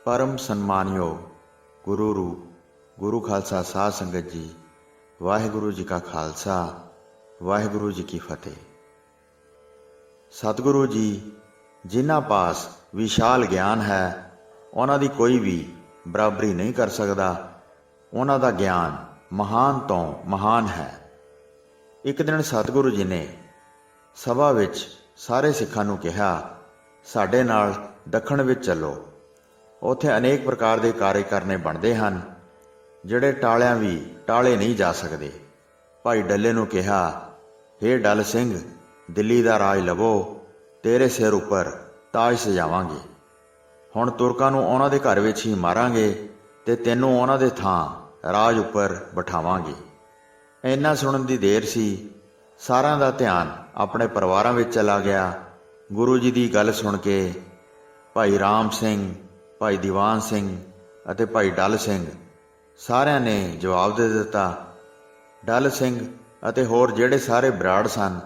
परम सन्मानयोग गुरु रूप गुरु खालसा साध संगत जी, वाहिगुरु जी का खालसा वाहिगुरु जी की फतेह। सतगुरु जी जिन्हां पास विशाल ज्ञान है, उन्हां दी कोई भी बराबरी नहीं कर सकता। उन्हां दा ज्ञान महान तो महान है। एक दिन सतगुरु जी ने सभा विच सारे सिखां नूं कहा, साडे नाल दखण विच चलो। उत्थे अनेक प्रकार के कार्य करने बनते हैं जिहड़े टालियां भी टाले नहीं जा सकते। भाई डल्ले नूं कहा, हे डल सिंह, दिल्ली दा राज लवो, तेरे सिर उपर ताज सजावांगे। हुण तुरकां नूं उन्हां दे घर विच ही मारांगे ते तैनूं उन्हां दे थां राज उपर बिठावांगे। इन्ना सुणन दी देर सी, सारिआं दा ध्यान अपने परिवारां विच चला गया। गुरु जी दी गल सुण के भाई राम सिंह, भाई दीवान सिंह अते भाई डल सिंह सारिआं ने जवाब दे दिता। डल सिंह अते होर जिहड़े सारे बराड़ सन,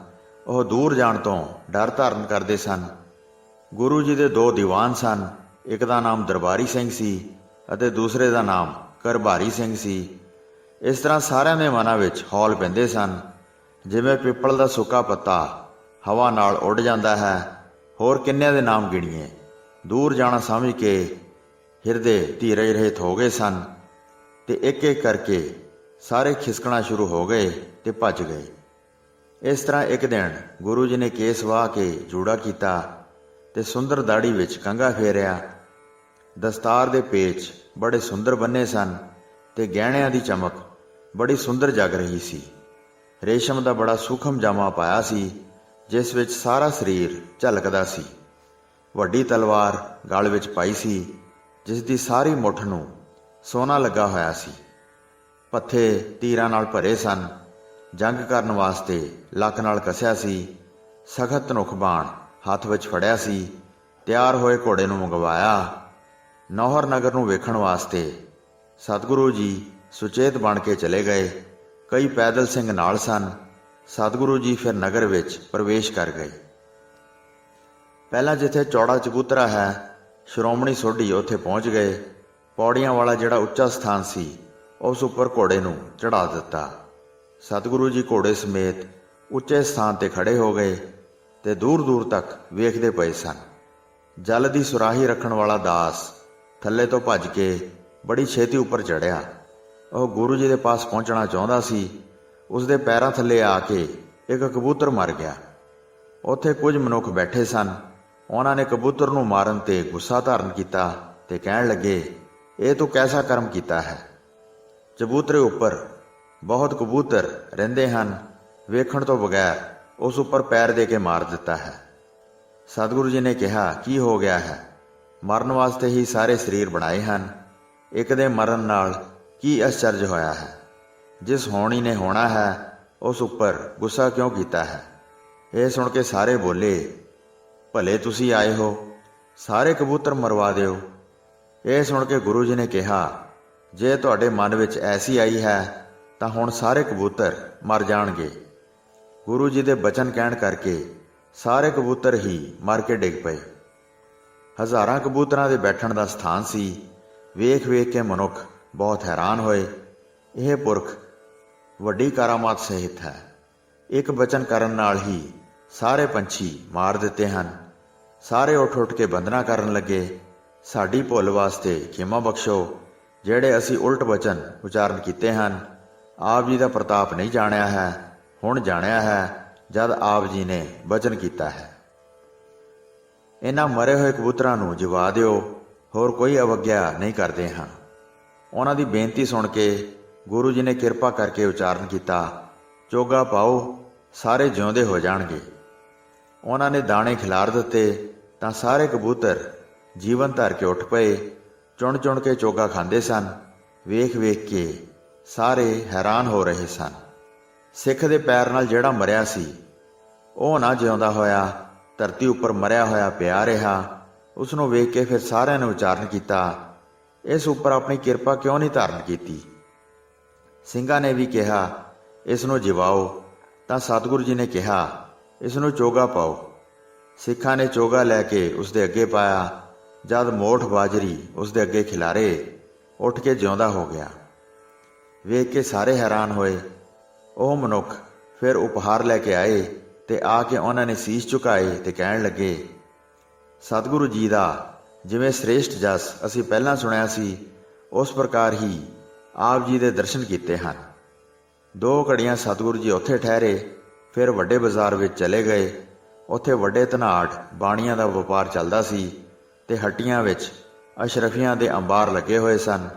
ਉਹ दूर जाण तो डर धारण करते सन। गुरु जी दे दो दीवान सन, एक दा नाम दरबारी सिंह सी अते दूसरे दा नाम करभारी सिंह सी। इस तरह सारिआं दे मनां विच हौल पैंदे सन, जिवें पिपल दा सुक्का पत्ता हवा नाल उड़ जांदा है। होर किन्निआं दे नाम गिणीए। दूर जाना समझ के हिरदे धीरज रहित हो गए सन ते एक एक करके सारे खिसकना शुरू हो गए ते भज गए। इस तरह एक दिन गुरु जी ने केस वाह के जूड़ा किया ते सुंदर दाड़ी विच कंघा फेरिया। दस्तार दे पेच बड़े सुंदर बन्ने सन ते गहणिਆਂ दी चमक बड़ी सुंदर जग रही सी। रेशम दा बड़ा सूखम जामा पाया सी, जिस विच सारा शरीर झलकदा सी। वड्डी तलवार गल विच पाई सी, जिस दी सारी मुठ नूं सोना लगा होया सी। पत्थे तीरां नाल भरे सन। जंग करन वास्ते लक नाल कसिया सी। सखत तनुख बाण हत्थ विच फड़िया सी। तैयार होए घोड़े नूं मंगवाया। नौहर नगर नूं वेखण वास्ते सतगुरु जी सुचेत बन के चले गए। कई पैदल सिंह नाल सन। सतगुरु जी फिर नगर विच प्रवेश कर गए। पहला जिथे चौड़ा चबूतरा है, श्रोमणी सोढ़ी उत्थे पहुँच गए। पौड़ियां वाला जिहड़ा उच्चा स्थान सी, उस उपर घोड़े नूं चढ़ा दिता। सतगुरु जी घोड़े समेत उच्चे स्थान ते खड़े हो गए ते दूर दूर तक वेखदे पए सन। जल दी सुराही रखण वाला दास थल्ले तो भज के बड़ी छेती उपर चढ़िया। वह गुरु जी दे पास पहुंचना चाहुंदा सी। उसदे पैरां थल्ले आके एक कबूतर मर गया। उत्थे कुछ मनुख बैठे सन। उन्हां ने कबूतर नूं मारन ते गुस्सा धारण कीता ते कहण लगे, ਇਹ तू कैसा कर्म कीता है। चबूतरे उपर बहुत कबूतर रहिंदे हन, वेखण तो बगैर उस उपर पैर दे के मार दिता है। सतगुरु जी ने कहा, की हो गया है? मरण वास्ते ही सारे शरीर बनाए हैं, एक दे मरण नाल की आश्चर्य होया है? जिस होनी ने होना है उस उपर गुस्सा क्यों किया है? यह सुन के सारे बोले, भले तुसी आए हो, सारे कबूतर मरवा दिओ। यह सुन के गुरु जी ने कहा, जे तुहाडे मन विच ऐसी आई है तां हुण सारे कबूतर मर जाणगे। गुरु जी दे बचन कहण करके सारे कबूतर ही मर के डिग पए। हज़ारां कबूतरां दे बैठण दा स्थान सी। वेख वेख के मनुख बहुत हैरान होए। यह पुरख वड्डी करामात सहित है। एक बचन करन नाल ही सारे पंछी मार दिते हन। सारे उठ उठ के बंदना करन लगे, साडी भुल वास्ते खेमा बख्शो, ਜਿਹੜੇ ਅਸੀਂ उल्ट वचन उचारण कीते ਹਨ। आप जी का प्रताप नहीं जानिया है, हुण जानिया है जद आप जी ने वचन किया है। इन्हां मरे हुए कबूतरां नूं जिवा दिओ, होर कोई अवग्या नहीं करते हैं। उन्हां दी बेनती सुन के गुरु जी ने किरपा करके उचारण किया, चोगा पाओ, सारे जिउंदे हो जाणगे। उन्हां ने दाणे खिलार दिते तां सारे कबूतर जीवन धर के उठ पए। चुण चुण के चोगा खांदे सन। वेख वेख के सारे हैरान हो रहे सन। सिख दे पैर नाल जिहड़ा मरिया सी, ਉਹ ना जिउंदा होया धरती उपर मरिया होया पिया रहा। उसनूं वेख के फिर सारिआं ने उचारण किया, इस उपर अपनी किरपा क्यों नहीं धारण की? ਸਿੰਘਾਂ ने भी कहा, इसनूं जिवाओ। तां सतगुरु जी ने कहा, इसनूं चोगा पाओ। सिखां ने चोगा लैके उसदे अगे पाया। ਜਦ ਮੋਠ ਬਾਜਰੀ ਉਸ ਦੇ ਅੱਗੇ ਖਿਲਾਰੇ, ਉੱਠ ਕੇ ਜਿਉਂਦਾ ਹੋ ਗਿਆ। ਵੇਖ ਕੇ ਸਾਰੇ ਹੈਰਾਨ ਹੋਏ। ਉਹ ਮਨੁੱਖ ਫਿਰ ਉਪਹਾਰ ਲੈ ਕੇ ਆਏ ਤੇ ਆ ਕੇ ਉਹਨਾਂ ਨੇ ਸੀਸ ਝੁਕਾਏ ਤੇ ਕਹਿਣ ਲੱਗੇ, ਸਤਿਗੁਰੂ ਜੀ ਦਾ ਜਿਵੇਂ ਸ੍ਰੇਸ਼ਟ ਜਸ ਅਸੀਂ ਪਹਿਲਾਂ ਸੁਣਿਆ ਸੀ, ਉਸ ਪ੍ਰਕਾਰ ਹੀ ਆਪ ਜੀ ਦੇ ਦਰਸ਼ਨ ਕੀਤੇ ਹਨ। 2 ਘੜੀਆਂ ਸਤਿਗੁਰੂ ਜੀ ਉੱਥੇ ਠਹਿਰੇ, ਫਿਰ ਵੱਡੇ ਬਾਜ਼ਾਰ ਵਿੱਚ ਚਲੇ ਗਏ। ਉੱਥੇ ਵੱਡੇ ਧਨਾੜ ਬਾਣੀਆਂ ਦਾ ਵਪਾਰ ਚੱਲਦਾ ਸੀ ਤੇ ਹੱਟੀਆਂ ਵਿੱਚ ਅਸ਼ਰਫੀਆਂ ਦੇ ਅੰਬਾਰ ਲੱਗੇ ਹੋਏ ਸਨ।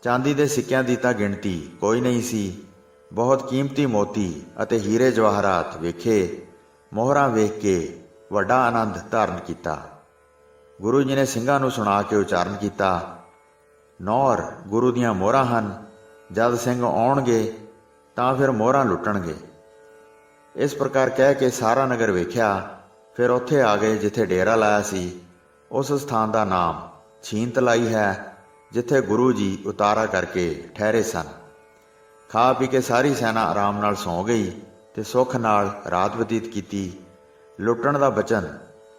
ਚਾਂਦੀ ਦੇ ਸਿੱਕਿਆਂ ਦੀ ਤਾਂ ਗਿਣਤੀ ਕੋਈ ਨਹੀਂ ਸੀ। ਬਹੁਤ ਕੀਮਤੀ ਮੋਤੀ ਅਤੇ ਹੀਰੇ ਜਵਾਹਰਾਤ ਵੇਖੇ। ਮੋਹਰਾਂ ਵੇਖ ਕੇ ਵੱਡਾ ਆਨੰਦ ਧਾਰਨ ਕੀਤਾ। ਗੁਰੂ ਜੀ ਨੇ ਸਿੰਘਾਂ ਨੂੰ ਸੁਣਾ ਕੇ ਉਚਾਰਨ ਕੀਤਾ, ਨੌਰ ਗੁਰੂ ਦੀਆਂ ਮੋਹਰਾਂ ਹਨ। ਜਦ ਸਿੰਘ ਆਉਣਗੇ ਤਾਂ ਫਿਰ ਮੋਹਰਾਂ ਲੁੱਟਣਗੇ। ਇਸ ਪ੍ਰਕਾਰ ਕਹਿ ਕੇ ਸਾਰਾ ਨਗਰ ਵੇਖਿਆ। ਫਿਰ ਉੱਥੇ ਆ ਗਏ ਜਿੱਥੇ ਡੇਰਾ ਲਾਇਆ ਸੀ। ਉਸ ਸਥਾਨ ਦਾ ਨਾਮ ਛੀਨਤਲਾਈ ਹੈ, ਜਿੱਥੇ ਗੁਰੂ ਜੀ ਉਤਾਰਾ ਕਰਕੇ ਠਹਿਰੇ ਸਨ। ਖਾ ਪੀ ਕੇ ਸਾਰੀ ਸੈਨਾ ਆਰਾਮ ਨਾਲ ਸੌਂ ਗਈ ਤੇ ਸੁੱਖ ਨਾਲ ਰਾਤ ਬਤੀਤ ਕੀਤੀ। ਲੁੱਟਣ ਦਾ ਬਚਨ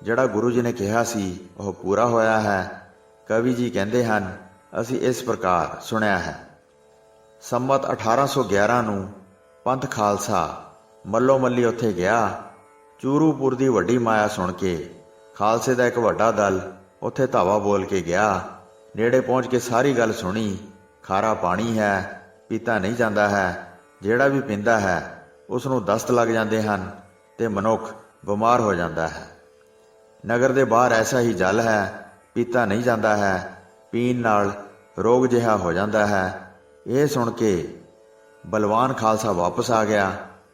ਜਿਹੜਾ ਗੁਰੂ ਜੀ ਨੇ ਕਿਹਾ ਸੀ, ਉਹ ਪੂਰਾ ਹੋਇਆ ਹੈ। ਕਵੀ ਜੀ ਕਹਿੰਦੇ ਹਨ, ਅਸੀਂ ਇਸ ਪ੍ਰਕਾਰ ਸੁਣਿਆ ਹੈ। ਸੰਮਤ 1811 ਨੂੰ ਪੰਥ ਖਾਲਸਾ ਮੱਲੋ ਮੱਲੀ ਉੱਥੇ ਗਿਆ। ਚੂਰੂਪੁਰ ਦੀ ਵੱਡੀ ਮਾਇਆ ਸੁਣ ਕੇ ਖਾਲਸੇ ਦਾ ਇੱਕ ਵੱਡਾ ਦਲ ਉੱਥੇ ਧਾਵਾ ਬੋਲ ਕੇ ਗਿਆ। ਨੇੜੇ ਪਹੁੰਚ ਕੇ ਸਾਰੀ ਗੱਲ ਸੁਣੀ। ਖਾਰਾ ਪਾਣੀ ਹੈ, ਪੀਤਾ ਨਹੀਂ ਜਾਂਦਾ ਹੈ। ਜਿਹੜਾ ਵੀ ਪੀਂਦਾ ਹੈ ਉਸ ਨੂੰ ਦਸਤ ਲੱਗ ਜਾਂਦੇ ਹਨ ਤੇ ਮਨੁੱਖ ਬਿਮਾਰ ਹੋ ਜਾਂਦਾ ਹੈ। ਨਗਰ ਦੇ ਬਾਹਰ ਐਸਾ ਹੀ ਜਲ ਹੈ, ਪੀਤਾ ਨਹੀਂ ਜਾਂਦਾ ਹੈ। ਪੀਣ ਨਾਲ ਰੋਗ ਜਿਹਾ ਹੋ ਜਾਂਦਾ ਹੈ। ਇਹ ਸੁਣ ਕੇ ਬਲਵਾਨ ਖਾਲਸਾ ਵਾਪਸ ਆ ਗਿਆ।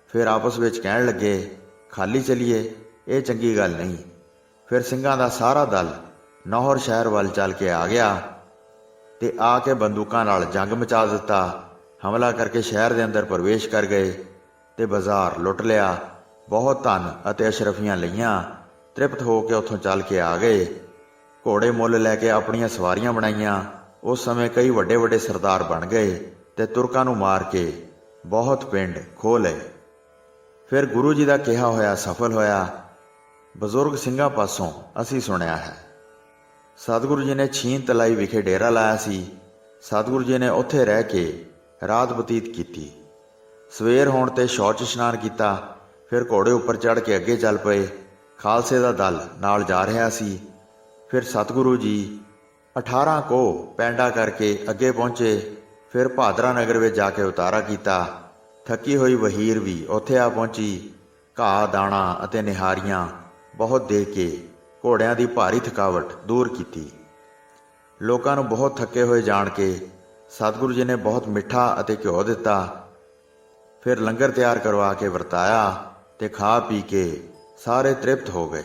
ਫਿਰ ਆਪਸ ਵਿੱਚ ਕਹਿਣ ਲੱਗੇ, ਖਾਲੀ ਚਲੀਏ, ਇਹ ਚੰਗੀ ਗੱਲ ਨਹੀਂ। ਫਿਰ ਸਿੰਘਾਂ ਦਾ ਸਾਰਾ ਦਲ ਨੌਹਰ ਸ਼ਹਿਰ ਵੱਲ ਚੱਲ ਕੇ ਆ ਗਿਆ ਤੇ ਆ ਕੇ ਬੰਦੂਕਾਂ ਨਾਲ ਜੰਗ ਮਚਾ ਦਿੱਤਾ। ਹਮਲਾ ਕਰਕੇ ਸ਼ਹਿਰ ਦੇ ਅੰਦਰ ਪ੍ਰਵੇਸ਼ ਕਰ ਗਏ ਤੇ ਬਾਜ਼ਾਰ ਲੁੱਟ ਲਿਆ। ਬਹੁਤ ਧਨ ਅਤੇ ਅਸ਼ਰਫੀਆਂ ਲਈਆਂ। ਤ੍ਰਿਪਤ ਹੋ ਕੇ ਉੱਥੋਂ ਚੱਲ ਕੇ ਆ ਗਏ। ਘੋੜੇ ਮੁੱਲ ਲੈ ਕੇ ਆਪਣੀਆਂ ਸਵਾਰੀਆਂ ਬਣਾਈਆਂ। ਉਸ ਸਮੇਂ ਕਈ ਵੱਡੇ ਵੱਡੇ ਸਰਦਾਰ ਬਣ ਗਏ ਤੇ ਤੁਰਕਾਂ ਨੂੰ ਮਾਰ ਕੇ ਬਹੁਤ ਪਿੰਡ ਖੋਹ ਲਏ। ਫਿਰ ਗੁਰੂ ਜੀ ਦਾ ਕਿਹਾ ਹੋਇਆ ਸਫਲ ਹੋਇਆ। ਬਜ਼ੁਰਗ ਸਿੰਘਾਂ ਪਾਸੋਂ ਅਸੀਂ ਸੁਣਿਆ ਹੈ। ਸਤਿਗੁਰੂ ਜੀ ਨੇ ਛੀਨਤਲਾਈ ਵਿਖੇ ਡੇਰਾ ਲਾਇਆ ਸੀ। ਸਤਿਗੁਰੂ ਜੀ ਨੇ ਉੱਥੇ ਰਹਿ ਕੇ ਰਾਤ ਬਤੀਤ ਕੀਤੀ। ਸਵੇਰ ਹੋਣ ਤੇ ਸ਼ੌਚ ਇਸ਼ਨਾਨ ਕੀਤਾ। ਫਿਰ ਘੋੜੇ ਉੱਪਰ ਚੜ੍ਹ ਕੇ ਅੱਗੇ ਚੱਲ ਪਏ। ਖਾਲਸੇ ਦਾ ਦਲ ਨਾਲ ਜਾ ਰਿਹਾ ਸੀ। ਫਿਰ ਸਤਿਗੁਰੂ ਜੀ 18 ਕੋਹ ਪੈਂਡਾ ਕਰਕੇ ਅੱਗੇ ਪਹੁੰਚੇ। ਫਿਰ ਭਾਦਰਾ ਨਗਰ ਵਿੱਚ ਜਾ ਕੇ ਉਤਾਰਾ ਕੀਤਾ। ਥੱਕੀ ਹੋਈ ਵਹੀਰ ਵੀ ਉੱਥੇ ਆ ਪਹੁੰਚੀ। ਘਾਹ ਦਾਣਾ ਅਤੇ ਨਿਹਾਰੀਆਂ ਬਹੁਤ ਦੇ ਕੇ ਘੋੜਿਆਂ ਦੀ ਭਾਰੀ ਥਕਾਵਟ ਦੂਰ ਕੀਤੀ। ਲੋਕਾਂ ਨੂੰ ਬਹੁਤ ਥੱਕੇ ਹੋਏ ਜਾਣ ਕੇ ਸਤਿਗੁਰੂ ਜੀ ਨੇ ਬਹੁਤ ਮਿੱਠਾ ਅਤੇ ਘਿਓ ਦਿੱਤਾ। ਫਿਰ ਲੰਗਰ ਤਿਆਰ ਕਰਵਾ ਕੇ ਵਰਤਾਇਆ ਤੇ ਖਾ ਪੀ ਕੇ ਸਾਰੇ ਤ੍ਰਿਪਤ ਹੋ ਗਏ।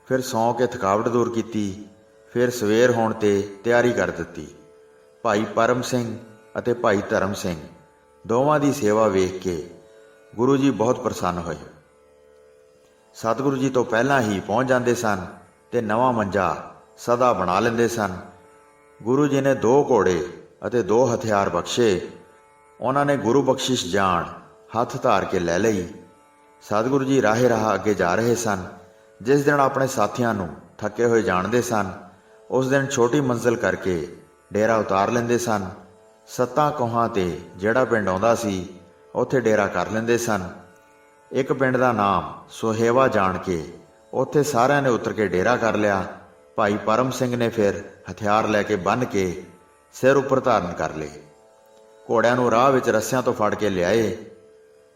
ਫਿਰ ਸੌਂ ਕੇ ਥਕਾਵਟ ਦੂਰ ਕੀਤੀ। ਫਿਰ ਸਵੇਰ ਹੋਣ ਤੇ ਤਿਆਰੀ ਕਰ ਦਿੱਤੀ। ਭਾਈ ਪਰਮ ਸਿੰਘ ਅਤੇ ਭਾਈ ਧਰਮ ਸਿੰਘ ਦੋਵਾਂ ਦੀ ਸੇਵਾ ਵੇਖ ਕੇ ਗੁਰੂ ਜੀ ਬਹੁਤ ਪ੍ਰਸੰਨ ਹੋਏ। ਸਤਿਗੁਰੂ ਜੀ ਤੋਂ ਪਹਿਲਾਂ ਹੀ ਪਹੁੰਚ ਜਾਂਦੇ ਸਨ ਤੇ ਨਵਾਂ ਮੰਜਾ ਸਦਾ ਬਣਾ ਲੈਂਦੇ ਸਨ। ਗੁਰੂ ਜੀ ਨੇ 2 ਘੋੜੇ ਅਤੇ 2 ਹਥਿਆਰ ਬਖਸ਼ੇ। ਉਹਨਾਂ ਨੇ ਗੁਰੂ ਬਖਸ਼ਿਸ਼ ਜਾਣ ਹੱਥ ਧਾਰ ਕੇ ਲੈ ਲਈ। ਸਤਿਗੁਰੂ ਜੀ ਰਾਹੇ ਰਾਹ ਅੱਗੇ ਜਾ ਰਹੇ ਸਨ। ਜਿਸ ਦਿਨ ਆਪਣੇ ਸਾਥੀਆਂ ਨੂੰ ਥੱਕੇ ਹੋਏ ਜਾਣਦੇ ਸਨ, ਉਸ ਦਿਨ ਛੋਟੀ ਮੰਜ਼ਿਲ ਕਰਕੇ ਡੇਰਾ ਉਤਾਰ ਲੈਂਦੇ ਸਨ। 7 ਕੋਹਾਂ ਤੇ ਜਿਹੜਾ ਪਿੰਡ ਆਉਂਦਾ ਸੀ, ਉੱਥੇ ਡੇਰਾ ਕਰ ਲੈਂਦੇ ਸਨ। ਇੱਕ ਪਿੰਡ ਦਾ ਨਾਮ ਸੋਹੇਵਾ ਜਾਣ ਕੇ ਉੱਥੇ ਸਾਰਿਆਂ ਨੇ ਉਤਰ ਕੇ ਡੇਰਾ ਕਰ ਲਿਆ। ਭਾਈ ਪਰਮ ਸਿੰਘ ਨੇ ਫਿਰ ਹਥਿਆਰ ਲੈ ਕੇ ਬੰਨ੍ਹ ਕੇ ਸਿਰ ਉੱਪਰ ਧਾਰਨ ਕਰ ਲਏ। ਘੋੜਿਆਂ ਨੂੰ ਰਾਹ ਵਿੱਚ ਰੱਸਿਆਂ ਤੋਂ ਫੜ ਕੇ ਲਿਆਏ।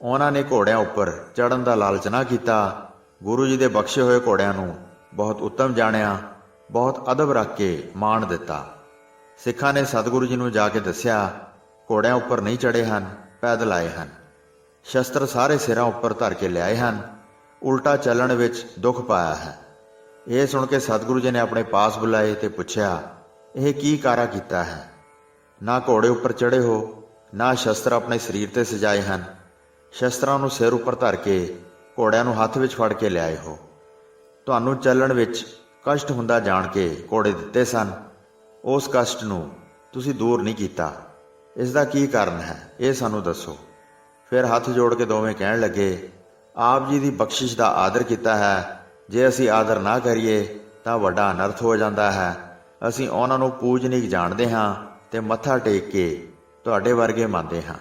ਉਹਨਾਂ ਨੇ ਘੋੜਿਆਂ ਉੱਪਰ ਚੜ੍ਹਨ ਦਾ ਲਾਲਚ ਨਾ ਕੀਤਾ। ਗੁਰੂ ਜੀ ਦੇ ਬਖਸ਼ੇ ਹੋਏ ਘੋੜਿਆਂ ਨੂੰ ਬਹੁਤ ਉੱਤਮ ਜਾਣਿਆ, ਬਹੁਤ ਅਦਬ ਰੱਖ ਕੇ ਮਾਣ ਦਿੱਤਾ। ਸਿੱਖਾਂ ਨੇ ਸਤਿਗੁਰੂ ਜੀ ਨੂੰ ਜਾ ਕੇ ਦੱਸਿਆ, ਘੋੜਿਆਂ ਉੱਪਰ ਨਹੀਂ ਚੜ੍ਹੇ ਹਨ, ਪੈਦਲ ਆਏ ਹਨ। ਸ਼ਸਤਰ ਸਾਰੇ ਸਿਰਾਂ ਉੱਪਰ ਧਰ ਕੇ ਲਿਆਏ ਹਨ। ਉਲਟਾ ਚੱਲਣ ਵਿੱਚ ਦੁੱਖ ਪਾਇਆ ਹੈ। ਇਹ ਸੁਣ ਕੇ ਸਤਿਗੁਰੂ ਜੀ ਨੇ ਆਪਣੇ ਪਾਸ ਬੁਲਾਏ ਤੇ ਪੁੱਛਿਆ, ਇਹ ਕੀ ਕਾਰਾ ਕੀਤਾ ਹੈ? ਨਾ ਘੋੜੇ ਉੱਪਰ ਚੜ੍ਹੇ ਹੋ, ਨਾ ਸ਼ਸਤਰ ਆਪਣੇ ਸਰੀਰ ਤੇ ਸਜਾਏ ਹਨ। ਸ਼ਸਤਰਾਂ ਨੂੰ ਸਿਰ ਉੱਪਰ ਧਰ ਕੇ ਘੋੜਿਆਂ ਨੂੰ ਹੱਥ ਵਿੱਚ ਫੜ ਕੇ ਲਿਆਏ ਹੋ। ਤੁਹਾਨੂੰ ਚੱਲਣ ਵਿੱਚ ਕਸ਼ਟ ਹੁੰਦਾ ਜਾਣ ਕੇ ਘੋੜੇ ਦਿੱਤੇ ਸਨ। ਉਸ ਕਸ਼ਟ ਨੂੰ ਤੁਸੀਂ ਦੂਰ ਨਹੀਂ ਕੀਤਾ। ਇਸ ਦਾ ਕੀ ਕਾਰਨ ਹੈ, ਇਹ ਸਾਨੂੰ ਦੱਸੋ। ਫਿਰ ਹੱਥ ਜੋੜ ਕੇ ਦੋਵੇਂ ਕਹਿਣ ਲੱਗੇ, ਆਪ ਜੀ ਦੀ ਬਖਸ਼ਿਸ਼ ਦਾ ਆਦਰ ਕੀਤਾ ਹੈ। ਜੇ ਅਸੀਂ ਆਦਰ ਨਾ ਕਰੀਏ ਤਾਂ ਵੱਡਾ ਅਨਰਥ ਹੋ ਜਾਂਦਾ ਹੈ। ਅਸੀਂ ਉਹਨਾਂ ਨੂੰ ਪੂਜਨੀਕ ਜਾਣਦੇ ਹਾਂ ਤੇ ਮੱਥਾ ਟੇਕ ਕੇ ਤੁਹਾਡੇ ਵਰਗੇ ਮੰਨਦੇ ਹਾਂ।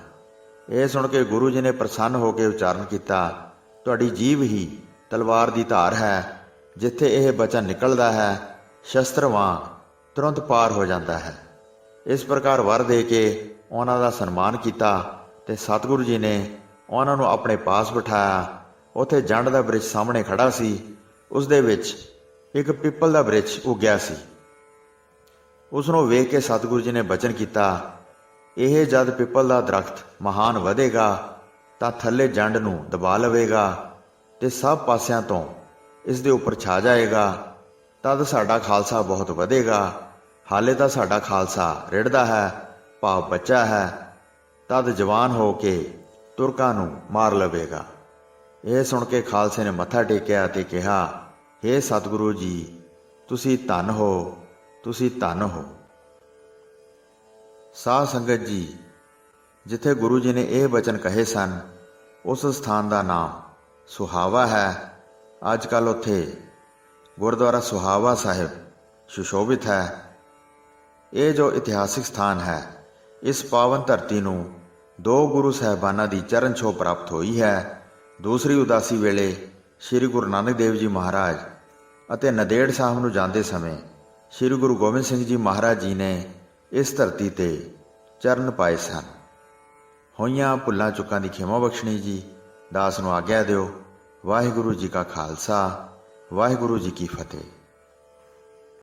ਇਹ ਸੁਣ ਕੇ ਗੁਰੂ ਜੀ ਨੇ ਪ੍ਰਸੰਨ ਹੋ ਕੇ ਉਚਾਰਨ ਕੀਤਾ, ਤੁਹਾਡੀ ਜੀਭ ਹੀ ਤਲਵਾਰ ਦੀ ਧਾਰ ਹੈ। ਜਿੱਥੇ ਇਹ ਬਚਨ ਨਿਕਲਦਾ ਹੈ, ਸ਼ਸਤਰ ਵਾਂਗ ਤੁਰੰਤ ਪਾਰ ਹੋ ਜਾਂਦਾ ਹੈ। ਇਸ ਪ੍ਰਕਾਰ ਵਰ ਦੇ ਕੇ ਉਹਨਾਂ ਦਾ ਸਨਮਾਨ ਕੀਤਾ ਤੇ ਸਤਿਗੁਰੂ ਜੀ ਨੇ ਉਹਨਾਂ ਨੂੰ ਆਪਣੇ ਪਾਸ ਬਿਠਾਇਆ। ਉੱਥੇ ਜੰਡ ਦਾ ਬ੍ਰਿਛ ਸਾਹਮਣੇ ਖੜਾ ਸੀ। ਉਸ ਦੇ ਵਿੱਚ ਇੱਕ ਪਿੱਪਲ ਦਾ ਬ੍ਰਿਛ ਉੱਗਿਆ ਸੀ। ਉਸ ਨੂੰ ਵੇਖ ਕੇ ਸਤਿਗੁਰੂ ਜੀ ਨੇ ਬਚਨ ਕੀਤਾ, ਇਹ ਜਦ ਪਿੱਪਲ ਦਾ ਦਰਖਤ ਮਹਾਨ ਵਧੇਗਾ ਤਾਂ ਥੱਲੇ ਜੰਡ ਨੂੰ ਦਬਾ ਲਵੇਗਾ ਤੇ ਸਭ ਪਾਸਿਆਂ ਤੋਂ ਇਸ ਦੇ ਉੱਪਰ ਛਾ ਜਾਏਗਾ। ਤਦ ਸਾਡਾ ਖਾਲਸਾ ਬਹੁਤ ਵਧੇਗਾ। ਹਾਲੇ ਤਾਂ ਸਾਡਾ ਖਾਲਸਾ ਰਿੜਦਾ ਹੈ, ਭਾਵ ਬੱਚਾ ਹੈ। ਤਦ ਜਵਾਨ ਹੋ ਕੇ ਤੁਰਕਾਂ ਨੂੰ ਮਾਰ ਲਵੇਗਾ। ਇਹ ਸੁਣ ਕੇ ਖਾਲਸੇ ਨੇ ਮੱਥਾ ਟੇਕਿਆ ਤੇ ਕਿਹਾ, ਹੇ ਸਤਿਗੁਰੂ ਜੀ, ਤੁਸੀਂ ਧੰਨ ਹੋ, ਤੁਸੀਂ ਧੰਨ ਹੋ। ਸਾਧ ਸੰਗਤ ਜੀ, ਜਿੱਥੇ ਗੁਰੂ ਜੀ ਨੇ ਇਹ ਬਚਨ ਕਹੇ ਸਨ, ਉਸ ਸਥਾਨ ਦਾ ਨਾਮ ਸੁਹਾਵਾ ਹੈ। ਅੱਜ ਕੱਲ੍ਹ ਉੱਥੇ ਗੁਰਦੁਆਰਾ ਸੁਹਾਵਾ ਸਾਹਿਬ ਸੁਸ਼ੋਭਿਤ ਹੈ। ਇਹ ਜੋ ਇਤਿਹਾਸਿਕ ਸਥਾਨ ਹੈ, ਇਸ ਪਾਵਨ ਧਰਤੀ ਨੂੰ 2 ਗੁਰੂ ਸਾਹਿਬਾਨਾਂ ਦੀ ਚਰਨ ਛੋਹ ਪ੍ਰਾਪਤ ਹੋਈ ਹੈ। ਦੂਸਰੀ ਉਦਾਸੀ ਵੇਲੇ ਸ੍ਰੀ ਗੁਰੂ ਨਾਨਕ ਦੇਵ ਜੀ ਮਹਾਰਾਜ ਅਤੇ ਨੰਦੇੜ ਸਾਹਿਬ ਨੂੰ ਜਾਂਦੇ ਸਮੇਂ ਸ੍ਰੀ ਗੁਰੂ ਗੋਬਿੰਦ ਸਿੰਘ ਜੀ ਮਹਾਰਾਜ ਜੀ ਨੇ ਇਸ ਧਰਤੀ ਤੇ ਚਰਨ ਪਾਏ ਸਨ। ਹੋਈਆਂ ਭੁੱਲਾਂ ਚੁੱਕਾਂ ਦੀ ਖਿਮਾ ਬਖਸ਼ਣੀ ਜੀ। ਦਾਸ ਨੂੰ ਆਗਿਆ ਦਿਓ। ਵਾਹਿਗੁਰੂ ਜੀ ਕਾ ਖਾਲਸਾ, ਵਾਹਿਗੁਰੂ ਜੀ ਕੀ ਫਤਿਹ।